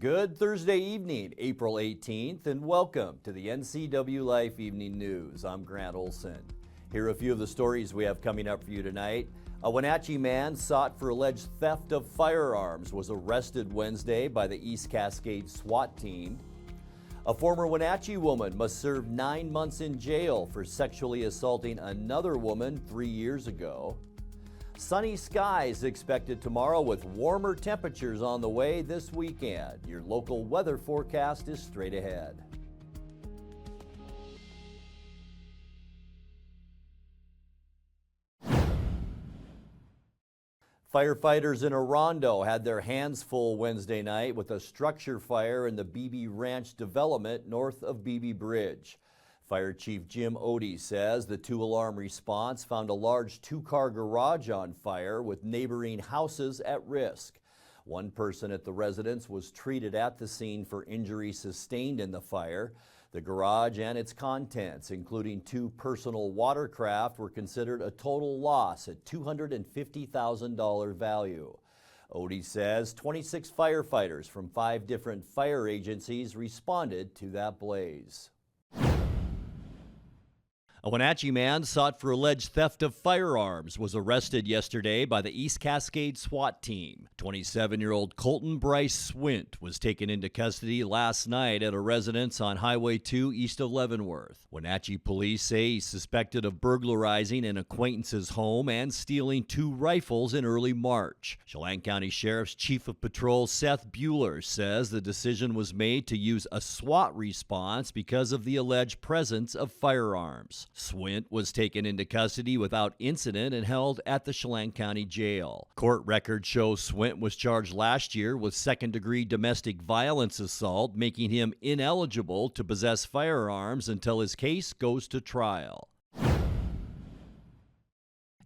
Good Thursday evening, April 18th, and welcome to the NCWLIFE Evening News. I'm Grant Olson. Here are a few of the stories we have coming up for you tonight. A Wenatchee man sought for alleged theft of firearms was arrested Wednesday by the East Cascade SWAT team. A former Wenatchee woman must serve 9 months in jail for sexually assaulting another woman 3 years ago. Sunny skies expected tomorrow with warmer temperatures on the way this weekend. Your local weather forecast is straight ahead. Firefighters in Rondo had their hands full Wednesday night with a structure fire in the BB Ranch development north of BB Bridge. Fire Chief Jim Odie says the two-alarm response found a large two-car garage on fire with neighboring houses at risk. One person at the residence was treated at the scene for injuries sustained in the fire. The garage and its contents, including 2 personal watercraft, were considered a total loss at $250,000 value. Odie says 26 firefighters from 5 different fire agencies responded to that blaze. A Wenatchee man sought for alleged theft of firearms was arrested yesterday by the East Cascade SWAT team. 27-year-old Colton Bryce Swint was taken into custody last night at a residence on Highway 2 east of Leavenworth. Wenatchee police say he's suspected of burglarizing an acquaintance's home and stealing 2 rifles in early March. Chelan County Sheriff's Chief of Patrol Seth Bueller says the decision was made to use a SWAT response because of the alleged presence of firearms. Swint was taken into custody without incident and held at the Chelan County Jail. Court records show Swint was charged last year with second-degree domestic violence assault, making him ineligible to possess firearms until his case goes to trial.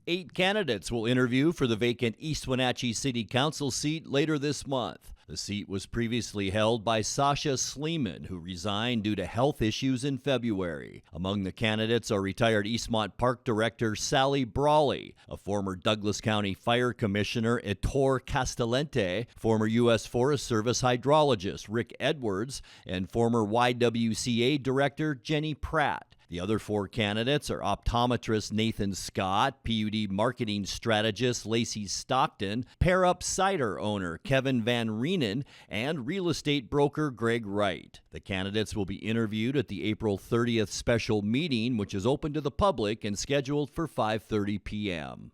8 candidates will interview for the vacant East Wenatchee City Council seat later this month. The seat was previously held by Sasha Sleeman, who resigned due to health issues in February. Among the candidates are retired Eastmont Park Director Sally Brawley, a former Douglas County Fire Commissioner Ettore Castellente, former U.S. Forest Service hydrologist Rick Edwards, and former YWCA Director Jenny Pratt. The other 4 candidates are optometrist Nathan Scott, PUD marketing strategist Lacey Stockton, Pair Up Cider owner Kevin Van Reenen, and real estate broker Greg Wright. The candidates will be interviewed at the April 30th special meeting, which is open to the public and scheduled for 5:30 p.m.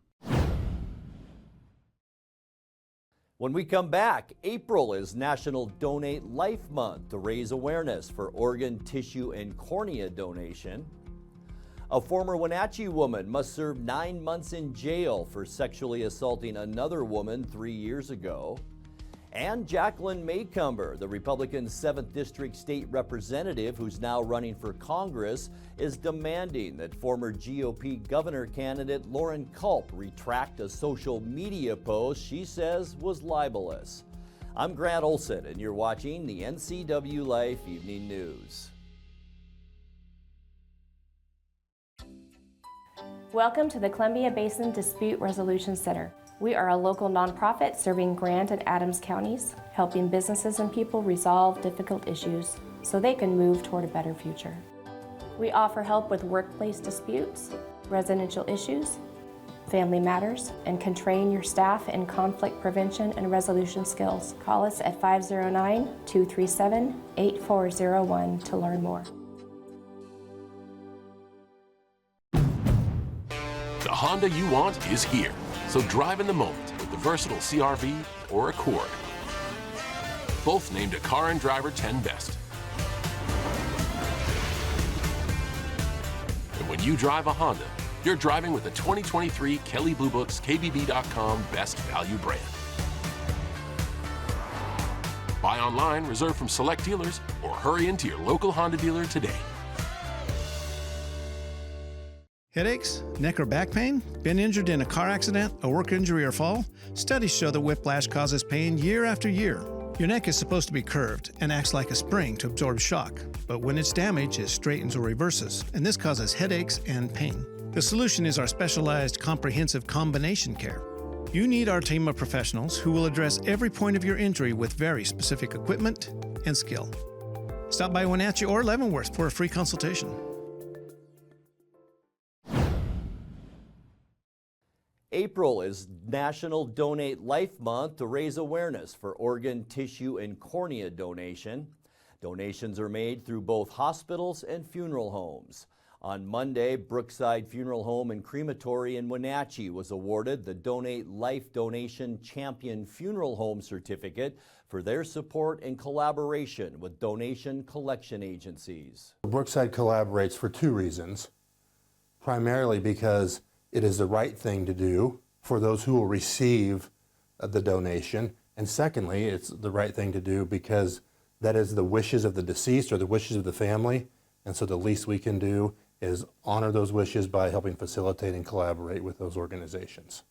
When we come back, April is National Donate Life Month to raise awareness for organ, tissue, and cornea donation. A former Wenatchee woman must serve 9 months in jail for sexually assaulting another woman 3 years ago. And Jacqueline Maycumber, the Republican 7th District State Representative who's now running for Congress, is demanding that former GOP governor candidate Lauren Culp retract a social media post she says was libelous. I'm Grant Olson, and you're watching the NCWLIFE Evening News. Welcome to the Columbia Basin Dispute Resolution Center. We are a local nonprofit serving Grant and Adams counties, helping businesses and people resolve difficult issues so they can move toward a better future. We offer help with workplace disputes, residential issues, family matters, and can train your staff in conflict prevention and resolution skills. Call us at 509-237-8401 to learn more. The Honda you want is here. So drive in the moment with the versatile CR-V or Accord. Both named a Car and Driver 10 Best. And when you drive a Honda, you're driving with the 2023 Kelley Blue Book's KBB.com Best Value brand. Buy online, reserve from select dealers, or hurry into your local Honda dealer today. Headaches, neck or back pain? Been injured in a car accident, a work injury, or fall? Studies show that whiplash causes pain year after year. Your neck is supposed to be curved and acts like a spring to absorb shock, but when it's damaged, it straightens or reverses, and this causes headaches and pain. The solution is our specialized comprehensive combination care. You need our team of professionals who will address every point of your injury with very specific equipment and skill. Stop by Wenatchee or Leavenworth for a free consultation. April is National Donate Life Month to raise awareness for organ, tissue, and cornea donation. Donations are made through both hospitals and funeral homes. On Monday, Brookside Funeral Home and Crematory in Wenatchee was awarded the Donate Life Donation Champion Funeral Home Certificate for their support and collaboration with donation collection agencies. Brookside collaborates for two reasons. Primarily because it is the right thing to do for those who will receive the donation. And secondly, it's the right thing to do because that is the wishes of the deceased or the wishes of the family. And so the least we can do is honor those wishes by helping facilitate and collaborate with those organizations.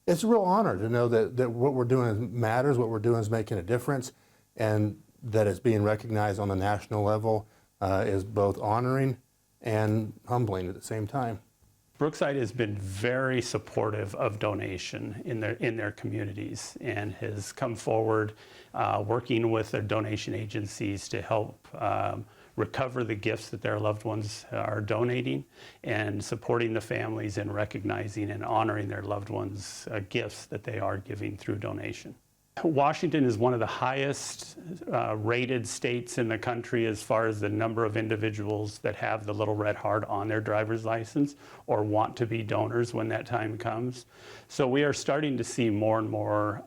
It's a real honor to know that what we're doing matters, what we're doing is making a difference, and that it's being recognized on the national level is both honoring and humbling at the same time. Brookside has been very supportive of donation in their communities and has come forward working with their donation agencies to help recover the gifts that their loved ones are donating and supporting the families and recognizing and honoring their loved ones' gifts that they are giving through donation. Washington is one of the highest rated states in the country as far as the number of individuals that have the little red heart on their driver's license or want to be donors when that time comes. So we are starting to see more and more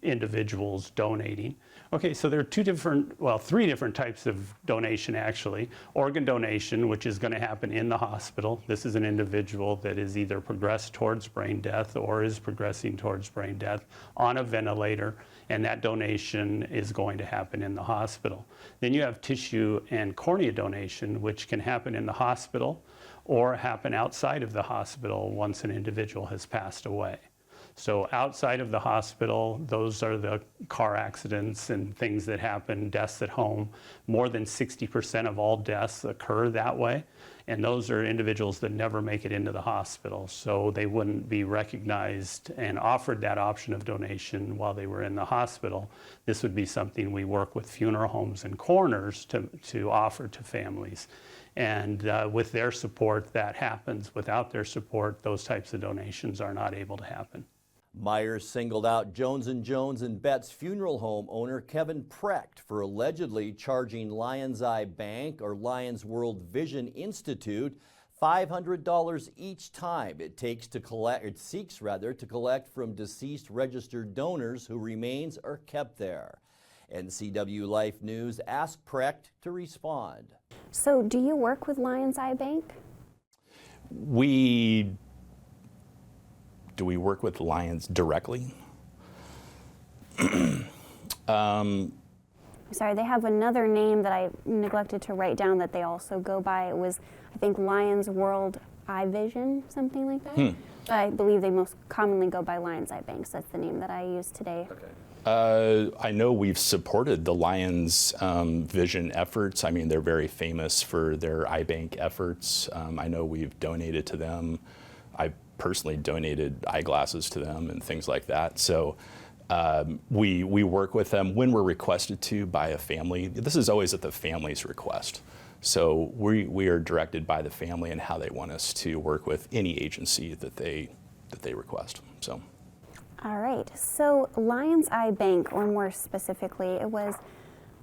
individuals donating. Okay, so there are three different types of donation actually. Organ donation, which is going to happen in the hospital. This is an individual that is either progressed towards brain death or is progressing towards brain death on a ventilator, and that donation is going to happen in the hospital. Then you have tissue and cornea donation, which can happen in the hospital or happen outside of the hospital once an individual has passed away. So outside of the hospital, those are the car accidents and things that happen, deaths at home. More than 60% of all deaths occur that way. And those are individuals that never make it into the hospital. So they wouldn't be recognized and offered that option of donation while they were in the hospital. This would be something we work with funeral homes and coroners to offer to families. And with their support, that happens. Without their support, those types of donations are not able to happen. Myers singled out Jones & Jones and Betts funeral home owner Kevin Precht for allegedly charging Lions Eye Bank or Lions World Vision Institute $500 each time it seeks to collect from deceased registered donors whose remains are kept there. NCWLIFE News asked Precht to respond. So do you work with Lions Eye Bank? Do we work with Lions directly? Sorry, they have another name that I neglected to write down that they also go by. It was, I think, Lions World Eye Vision, something like that. I believe they most commonly go by Lions Eye Bank, so that's the name that I used today. Okay. I know we've supported the Lions Vision efforts. I mean, they're very famous for their eye bank efforts. I know we've donated to them. I personally donated eyeglasses to them and things like that. So we work with them when we're requested to by a family. This is always at the family's request. So we are directed by the family and how they want us to work with any agency that they request. So. All right, so Lions Eye Bank, or more specifically, it was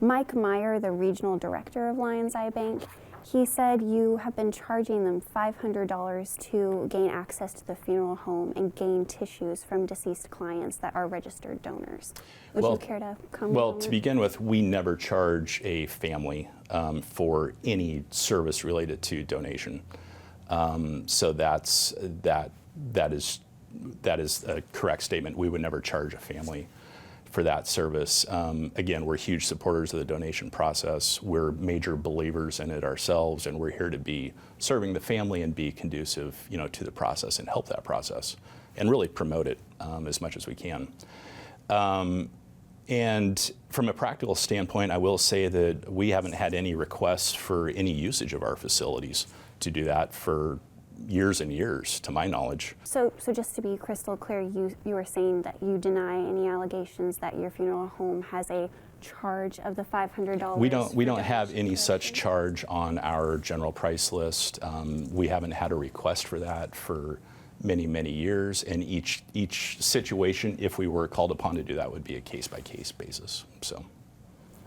Mike Meyer, the regional director of Lions Eye Bank. He said you have been charging them $500 to gain access to the funeral home and gain tissues from deceased clients that are registered donors. Would you care to comment on that? To begin with, we never charge a family for any service related to donation. So that is a correct statement. We would never charge a family for that service. Again, we're huge supporters of the donation process. We're major believers in it ourselves, and we're here to be serving the family and be conducive, to the process and help that process and really promote it as much as we can. And from a practical standpoint, I will say that we haven't had any requests for any usage of our facilities to do that for years and years, to my knowledge. So just to be crystal clear, you were saying that you deny any allegations that your funeral home has a charge of the $500? We don't have any such charge on our general price list. We haven't had a request for that for many, many years, and each situation, if we were called upon to do that, would be a case-by-case basis. So.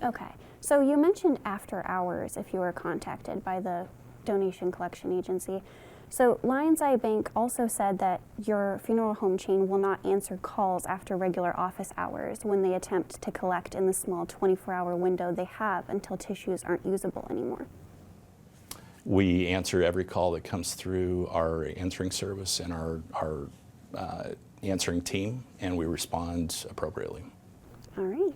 Okay. So you mentioned after hours if you were contacted by the donation collection agency. So Lions Eye Bank also said that your funeral home chain will not answer calls after regular office hours when they attempt to collect in the small 24-hour window they have until tissues aren't usable anymore. We answer every call that comes through our answering service and our answering team, and we respond appropriately. All right.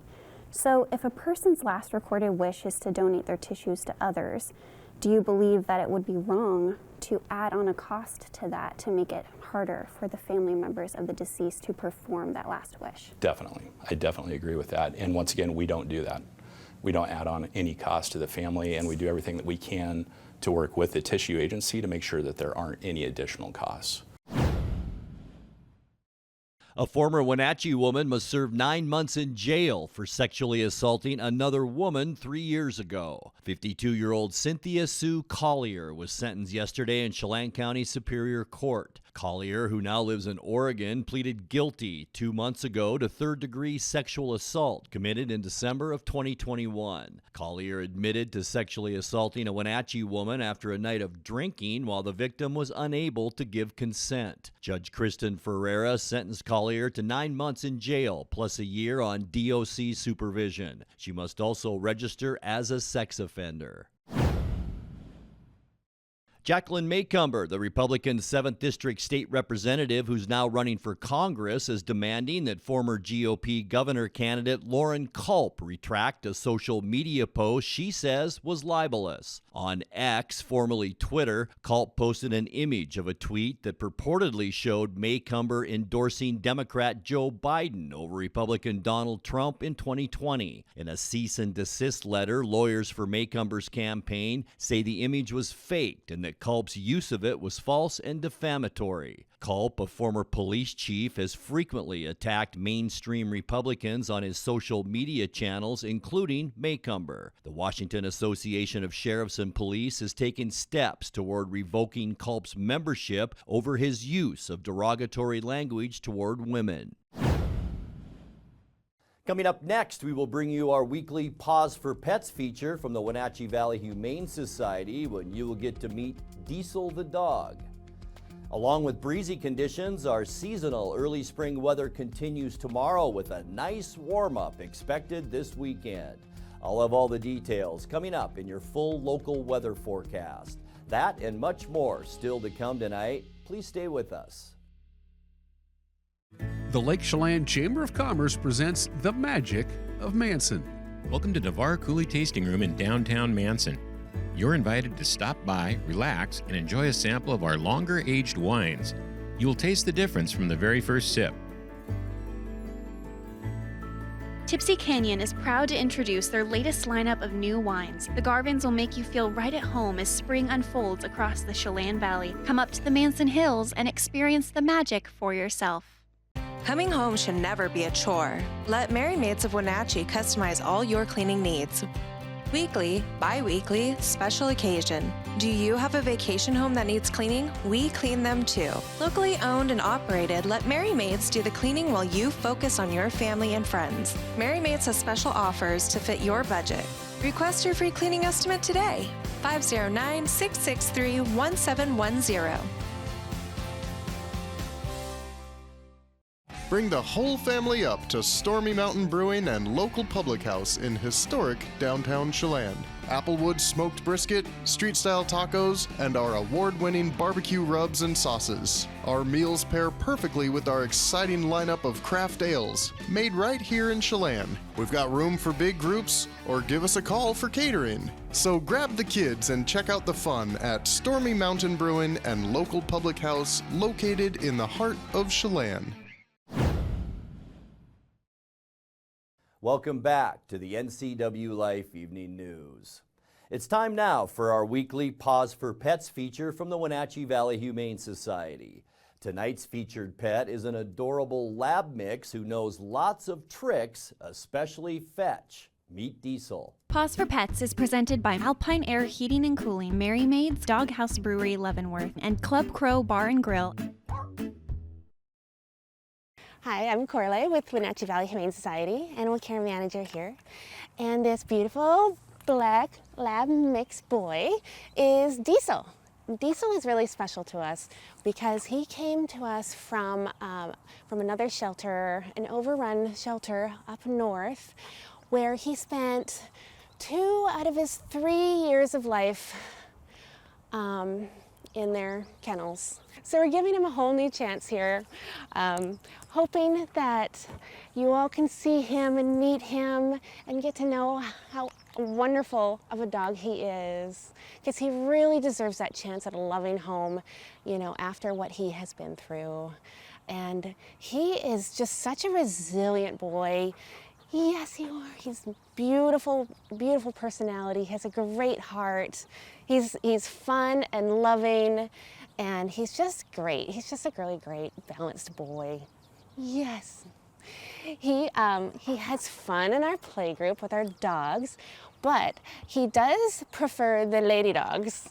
So if a person's last recorded wish is to donate their tissues to others, do you believe that it would be wrong to add on a cost to that to make it harder for the family members of the deceased to perform that last wish? Definitely. I definitely agree with that. And once again, we don't do that. We don't add on any cost to the family, and we do everything that we can to work with the tissue agency to make sure that there aren't any additional costs. A former Wenatchee woman must serve 9 months in jail for sexually assaulting another woman 3 years ago. 52-year-old Cynthia Sue Collier was sentenced yesterday in Chelan County Superior Court. Collier, who now lives in Oregon, pleaded guilty 2 months ago to third-degree sexual assault committed in December of 2021. Collier admitted to sexually assaulting a Wenatchee woman after a night of drinking while the victim was unable to give consent. Judge Kristen Ferreira sentenced Collier to 9 months in jail plus a year on DOC supervision. She must also register as a sex offender. Jacqueline Maycumber, the Republican 7th District State Representative who's now running for Congress, is demanding that former GOP governor candidate Lauren Culp retract a social media post she says was libelous. On X, formerly Twitter, Culp posted an image of a tweet that purportedly showed Maycumber endorsing Democrat Joe Biden over Republican Donald Trump in 2020. In a cease and desist letter, lawyers for Maycumber's campaign say the image was faked and that Culp's use of it was false and defamatory. Culp, a former police chief, has frequently attacked mainstream Republicans on his social media channels, including Maycumber. The Washington Association of Sheriffs and Police has taken steps toward revoking Culp's membership over his use of derogatory language toward women. Coming up next, we will bring you our weekly Pause for Pets feature from the Wenatchee Valley Humane Society, when you will get to meet Diesel the dog. Along with breezy conditions, our seasonal early spring weather continues tomorrow with a nice warm-up expected this weekend. I'll have all the details coming up in your full local weather forecast. That and much more still to come tonight. Please stay with us. The Lake Chelan Chamber of Commerce presents The Magic of Manson. Welcome to Navarre Coulee Tasting Room in downtown Manson. You're invited to stop by, relax, and enjoy a sample of our longer-aged wines. You will taste the difference from the very first sip. Tipsy Canyon is proud to introduce their latest lineup of new wines. The Garvins will make you feel right at home as spring unfolds across the Chelan Valley. Come up to the Manson Hills and experience the magic for yourself. Coming home should never be a chore. Let Merry Maids of Wenatchee customize all your cleaning needs. Weekly, bi-weekly, special occasion. Do you have a vacation home that needs cleaning? We clean them too. Locally owned and operated, let Merry Maids do the cleaning while you focus on your family and friends. Merry Maids has special offers to fit your budget. Request your free cleaning estimate today. 509-663-1710. Bring the whole family up to Stormy Mountain Brewing and local public house in historic downtown Chelan. Applewood smoked brisket, street-style tacos, and our award-winning barbecue rubs and sauces. Our meals pair perfectly with our exciting lineup of craft ales, made right here in Chelan. We've got room for big groups, or give us a call for catering. So grab the kids and check out the fun at Stormy Mountain Brewing and local public house located in the heart of Chelan. Welcome back to the NCWLIFE Evening News. It's time now for our weekly Pause for Pets feature from the Wenatchee Valley Humane Society. Tonight's featured pet is an adorable lab mix who knows lots of tricks, especially fetch. Meet Diesel. Pause for Pets is presented by Alpine Air Heating and Cooling, Mary Maid's Doghouse Brewery, Leavenworth, and Club Crow Bar and Grill. Hi, I'm Corley with Wenatchee Valley Humane Society, Animal Care Manager here. And this beautiful black lab mix boy is Diesel. Diesel is really special to us because he came to us from another shelter, an overrun shelter up north, where he spent 2 out of his 3 years of life in their kennels. So we're giving him a whole new chance here, hoping that you all can see him and meet him and get to know how wonderful of a dog he is, because he really deserves that chance at a loving home, you know, after what he has been through. And he is just such a resilient boy. Yes, you are. He's beautiful, beautiful personality. He has a great heart. He's fun and loving, and he's just great. He's just a really great, balanced boy. Yes. He has fun in our play group with our dogs, but he does prefer the lady dogs.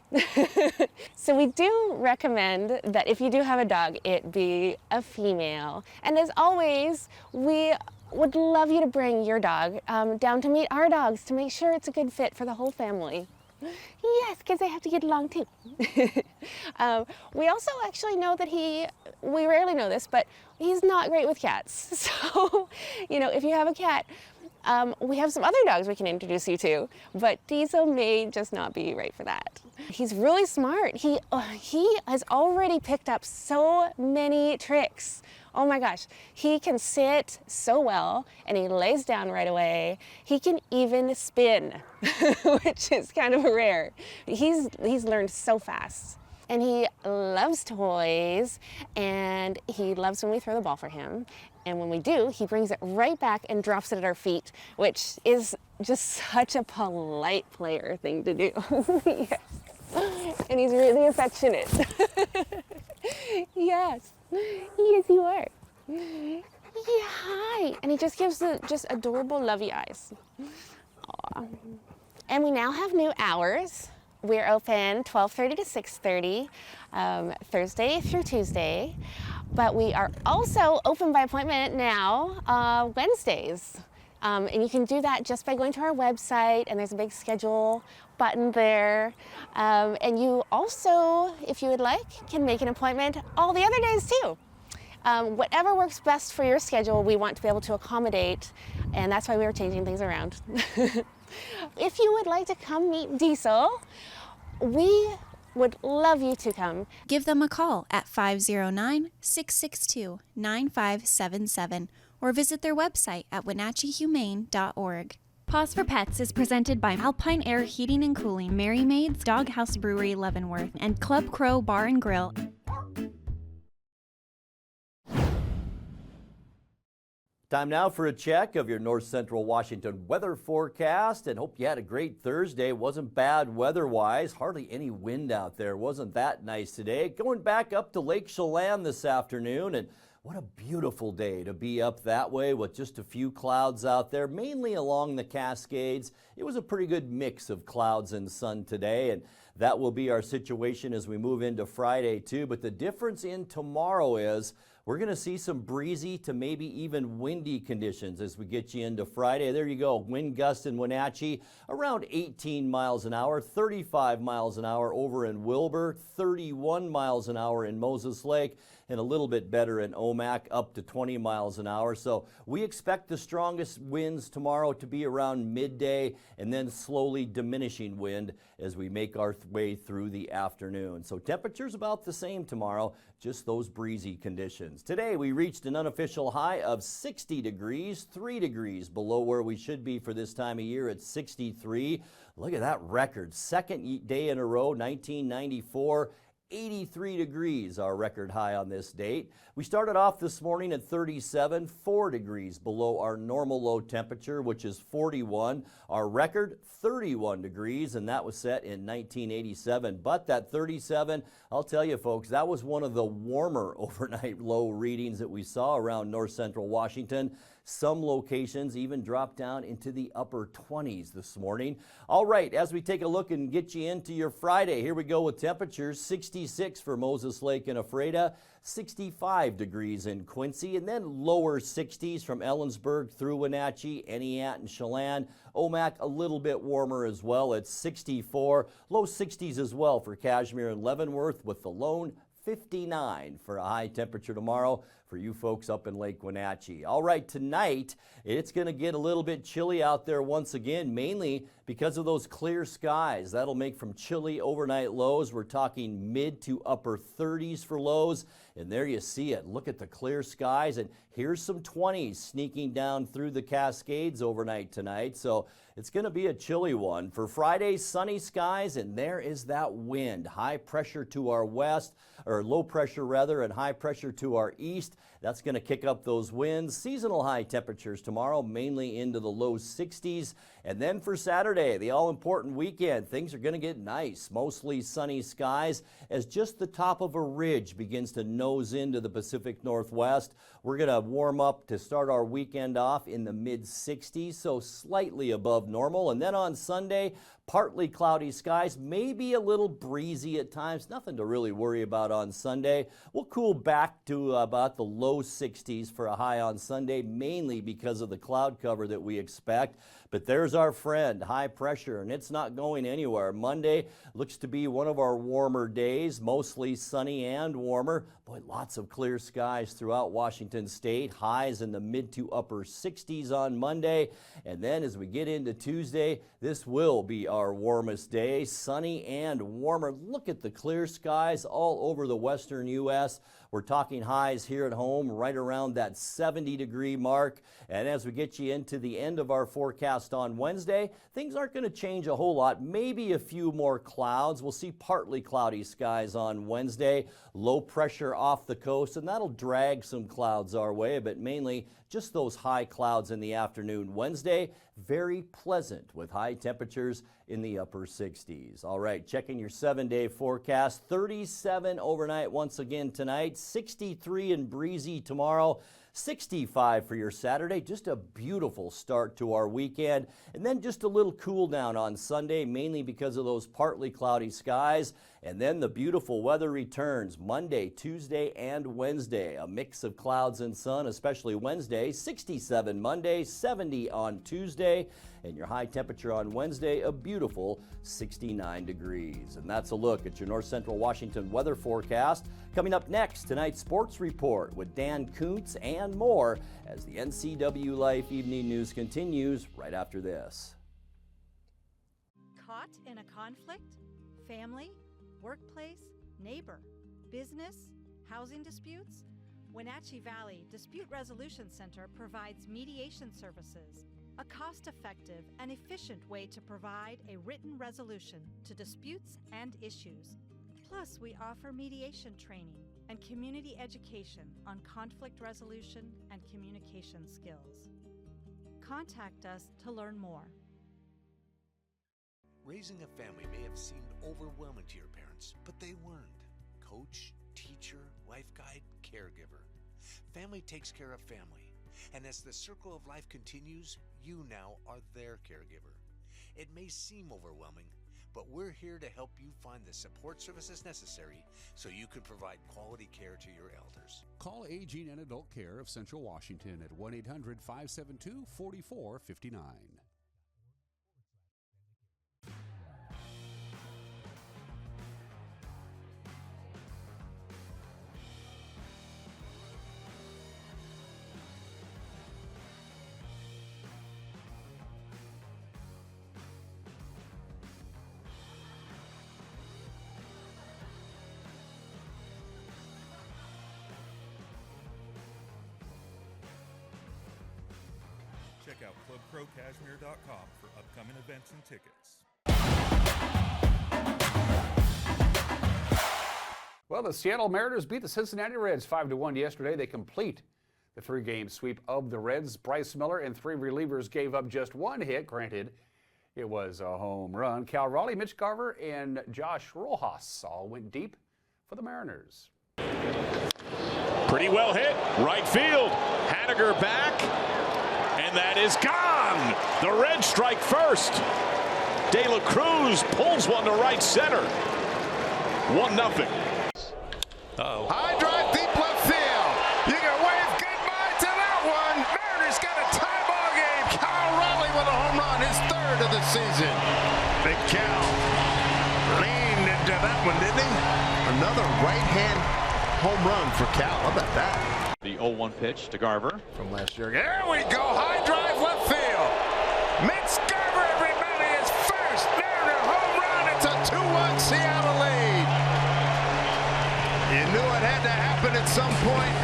So we do recommend that if you do have a dog, it be a female. And as always, we would love you to bring your dog down to meet our dogs to make sure it's a good fit for the whole family. Yes, because they have to get along too. We also actually know that we rarely know this, but he's not great with cats. So, you know, if you have a cat, we have some other dogs we can introduce you to, but Diesel may just not be right for that. He's really smart. He has already picked up so many tricks. Oh my gosh, he can sit so well, and he lays down right away. He can even spin, which is kind of rare. He's learned so fast. And he loves toys, and he loves when we throw the ball for him. And when we do, he brings it right back and drops it at our feet, which is just such a polite player thing to do. Yes. And he's really affectionate. Yes. Yes, you are. Yeah, hi. And he just gives the just adorable, lovey eyes. Aww. And we now have new hours. We're open 12:30 to 6:30, Thursday through Tuesday. But we are also open by appointment now, Wednesdays. And you can do that just by going to our website, and there's a big schedule button there. And you also, if you would like, can make an appointment all the other days too. Whatever works best for your schedule, we want to be able to accommodate, and that's why we are changing things around. If you would like to come meet Diesel, we would love you to come. Give them a call at 509-662-9577 or visit their website at wenatcheehumane.org. Pause for Pets is presented by Alpine Air Heating and Cooling, Mary Maid's Doghouse Brewery, Leavenworth, and Club Crow Bar and Grill. Time now for a check of your North Central Washington weather forecast, and hope you had a great Thursday. Wasn't bad weather-wise, hardly any wind out there. Wasn't that nice today. Going back up to Lake Chelan this afternoon, and what a beautiful day to be up that way with just a few clouds out there, mainly along the Cascades. It was a pretty good mix of clouds and sun today, and that will be our situation as we move into Friday too. But the difference in tomorrow is we're going to see some breezy to maybe even windy conditions as we get you into Friday. There you go. Wind gusts in Wenatchee around 18 miles an hour, 35 miles an hour over in Wilbur, 31 miles an hour in Moses Lake, and a little bit better in Omak, up to 20 miles an hour. So we expect the strongest winds tomorrow to be around midday, and then slowly diminishing wind as we make our way through the afternoon. So temperatures about the same tomorrow, just those breezy conditions. Today we reached an unofficial high of 60 degrees, 3 degrees below where we should be for this time of year at 63. Look at that record. Second day in a row, 1994. 83 degrees, our record high on this date. We started off this morning at 37, 4 degrees below our normal low temperature, which is 41. Our record, 31 degrees, and that was set in 1987. But that 37, I'll tell you folks, that was one of the warmer overnight low readings that we saw around north central Washington. Some locations even dropped down into the upper 20s this morning. All right, as we take a look and get you into your Friday, here we go with temperatures. 66 for Moses Lake and Ephrata, 65 degrees in Quincy, and then lower 60s from Ellensburg through Wenatchee, Eniat and Chelan. Omak a little bit warmer as well at 64. Low 60s as well for Cashmere and Leavenworth, with the lone 59 for a high temperature tomorrow for you folks up in Lake Wenatchee. All right, tonight it's going to get a little bit chilly out there once again, mainly because of those clear skies. That'll make from chilly overnight lows. We're talking mid to upper 30s for lows, and there you see it. Look at the clear skies, and here's some 20s sneaking down through the Cascades overnight tonight. So it's going to be a chilly one. For Friday, sunny skies, and there is that wind. High pressure to our west, or low pressure rather, and high pressure to our east. That's going to kick up those winds. Seasonal high temperatures tomorrow, mainly into the low 60s. And then for Saturday, the all-important weekend, things are going to get nice. Mostly sunny skies as just the top of a ridge begins to nose into the Pacific Northwest. We're going to warm up to start our weekend off in the mid-60s, so slightly above normal. And then on Sunday, partly cloudy skies, maybe a little breezy at times. Nothing to really worry about on Sunday. We'll cool back to about the low 60s for a high on Sunday, mainly because of the cloud cover that we expect. But there's our friend, high pressure, and it's not going anywhere. Monday looks to be one of our warmer days, mostly sunny and warmer. Boy, lots of clear skies throughout Washington State. Highs in the mid to upper 60s on Monday. And then as we get into Tuesday, this will be our warmest day, sunny and warmer. Look at the clear skies all over the western U.S. We're talking highs here at home right around that 70-degree mark. And as we get you into the end of our forecast on Wednesday, things aren't going to change a whole lot. Maybe a few more clouds. We'll see partly cloudy skies on Wednesday. Low pressure off the coast, and that'll drag some clouds our way, but mainly just those high clouds in the afternoon. Wednesday, very pleasant with high temperatures in the upper 60s. All right, checking your 7-day forecast. 37 overnight once again tonight, 63 and breezy tomorrow, 65 for your Saturday. Just a beautiful start to our weekend. And then just a little cool down on Sunday, mainly because of those partly cloudy skies. And then the beautiful weather returns Monday, Tuesday, and Wednesday. A mix of clouds and sun, especially Wednesday. 67 Monday, 70 on Tuesday. And your high temperature on Wednesday, a beautiful 69 degrees. And that's a look at your North Central Washington weather forecast. Coming up next, tonight's sports report with Dan Kuntz and more as the NCWLIFE Evening News continues right after this. Caught in a conflict? Family? Workplace? Neighbor? Business? Housing disputes? Wenatchee Valley Dispute Resolution Center provides mediation services, a cost-effective and efficient way to provide a written resolution to disputes and issues. Plus, we offer mediation training and community education on conflict resolution and communication skills. Contact us to learn more. Raising a family may have seemed overwhelming to your parents, but they weren't. Coach, teacher, life guide, caregiver. Family takes care of family. And as the circle of life continues, you now are their caregiver. It may seem overwhelming, but we're here to help you find the support services necessary so you can provide quality care to your elders. Call Aging and Adult Care of Central Washington at 1-800-572-4459. Check out ClubProCashmere.com for upcoming events and tickets. Well, the Seattle Mariners beat the Cincinnati Reds 5-1 yesterday. They complete the 3-game sweep of the Reds. Bryce Miller and 3 relievers gave up just 1 hit. Granted, it was a home run. Cal Raleigh, Mitch Garver, and Josh Rojas all went deep for the Mariners. Pretty well hit. Right field. Haniger back. And that is gone. The Reds strike first. De La Cruz pulls one to right center. 1-0. Uh-oh. High drive, deep left field. You can wave goodbye to that one. Mariners got a tie ball game. Cal Raleigh with a home run, his 3rd of the season. Big Cal leaned into that one, didn't he? Another right-hand home run for Cal. How about that? The 0-1 pitch to Garver. From last year. There we go. High drive left field. Mitch Garver, everybody, is first. Mariner home run. It's a 2-1 Seattle lead. You knew it had to happen at some point.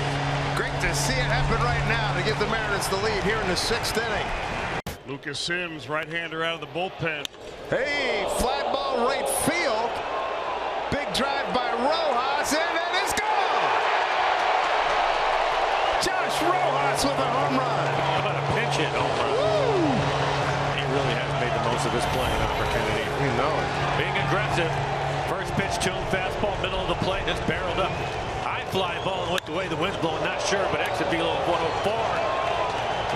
Great to see it happen right now to give the Mariners the lead here in the 6th inning. Lucas Sims, right-hander out of the bullpen. Hey, fly ball right field. Big drive by Rojas, and it is gone. Josh Rojas with a home run. How about a pinch hit home run? Woo. He really has made the most of his playing opportunity. You know it. Being aggressive. First pitch to him, fastball, middle of the plate, just barreled up. High fly ball went the way the wind's blowing, not sure, but exit velo of 104.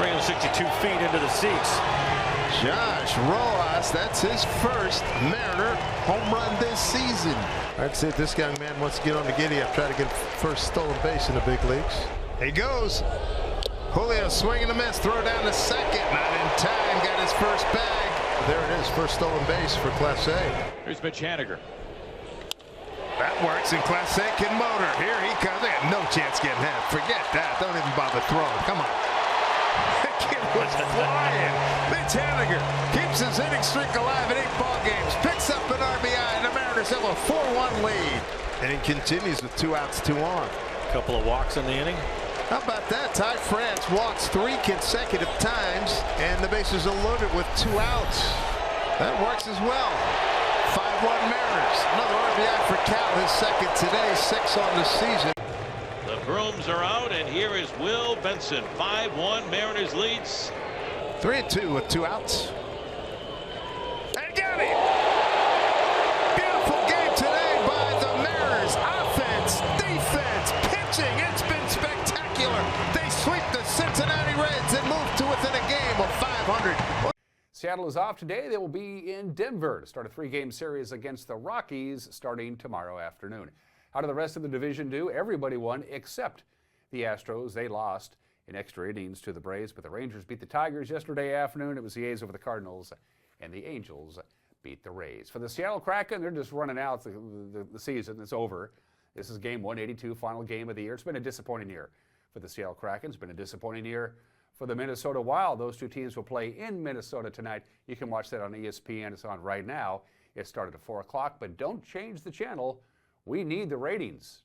362 feet into the seats. Josh Rojas, that's his first Mariner home run this season. I'd say this young man wants to get on the giddy up, try to get first stolen base in the big leagues. He goes. Julio swing and a miss, throw down to second, not in time, got his first bag. There it is, first stolen base for Class A. Here's Mitch Haniger. That works in Class A and motor. Here he comes. They got no chance getting hit. Forget that. Don't even bother throwing. Come on. The kid was flying. Mitch Haniger keeps his hitting streak alive in 8 ball games. Picks up an RBI, and the Mariners have a 4-1 lead. And he continues with 2 outs, 2 on. A couple of walks in the inning. How about that? Ty France walks 3 consecutive times, and the bases are loaded with 2 outs. That works as well. 5-1 Mariners. Another RBI for Cal, his 2nd today, 6 on the season. The brooms are out, and here is Will Benson. 5-1 Mariners leads. 3-2 with 2 outs. And got him! Beautiful game today by the Mariners. Offense, defense, pitching. It's been spectacular. They sweep the Cincinnati Reds and move to within a game of 500. Seattle is off today. They will be in Denver to start a 3-game series against the Rockies starting tomorrow afternoon. How did the rest of the division do? Everybody won except the Astros. They lost in extra innings to the Braves, but the Rangers beat the Tigers yesterday afternoon. It was the A's over the Cardinals, and the Angels beat the Rays. For the Seattle Kraken, they're just running out. The season is over. This is game 182, final game of the year. It's been a disappointing year for the Seattle Kraken. It's been a disappointing year for the Minnesota Wild. Those 2 teams will play in Minnesota tonight. You can watch that on ESPN. It's on right now. It started at 4 o'clock, but don't change the channel. We need the ratings.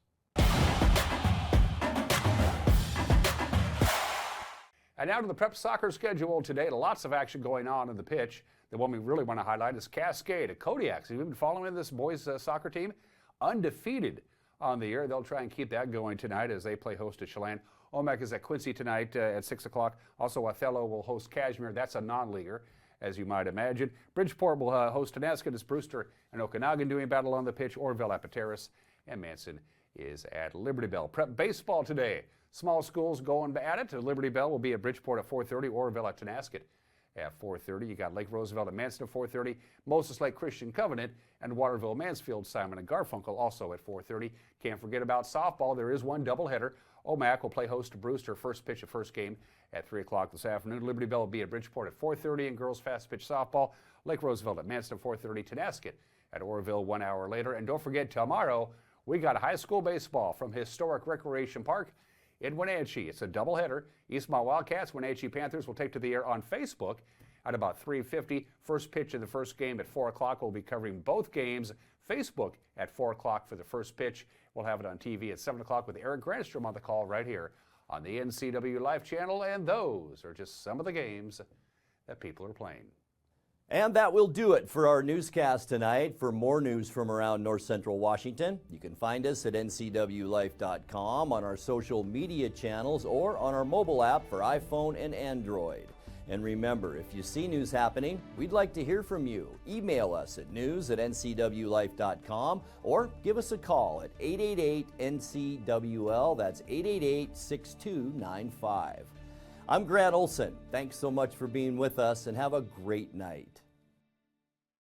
And now to the prep soccer schedule today. Lots of action going on in the pitch. The one we really want to highlight is Cascade at Kodiak. So you've been following this boys soccer team, undefeated on the year. They'll try and keep that going tonight as they play host to Chelan. Omak is at Quincy tonight at 6 o'clock. Also, Othello will host Kashmir. That's a non-leaguer, as you might imagine. Bridgeport will host Tonasket as Brewster and Okanagan doing battle on the pitch. Orville at Pateros, and Manson is at Liberty Bell. Prep baseball today. Small schools going at it. Liberty Bell will be at Bridgeport at 4:30. Orville at Tonasket at 4:30. You got Lake Roosevelt at Manson at 4:30. Moses Lake Christian Covenant and Waterville Mansfield Simon and Garfunkel also at 4:30. Can't forget about softball. There is one doubleheader. Omak will play host to Brewster. First pitch of first game at 3 o'clock this afternoon. Liberty Bell will be at Bridgeport at 4:30 and girls fast pitch softball. Lake Roosevelt at Manson at 4:30. Tonasket at Orville 1 hour later. And don't forget, tomorrow we got high school baseball from Historic Recreation Park in Wenatchee. It's a doubleheader. Eastmont Wildcats, Wenatchee Panthers will take to the air on Facebook at about 3:50. First pitch of the first game at 4 o'clock. We'll be covering both games. Facebook at 4 o'clock for the first pitch. We'll have it on TV at 7 o'clock with Eric Granstrom on the call right here on the NCWLIFE channel. And those are just some of the games that people are playing. And that will do it for our newscast tonight. For more news from around North Central Washington, you can find us at ncwlife.com, on our social media channels, or on our mobile app for iPhone and Android. And remember, if you see news happening, we'd like to hear from you. Email us at news@ncwlife.com or give us a call at 888-NCWL. That's 888-6295. I'm Grant Olson. Thanks so much for being with us, and have a great night.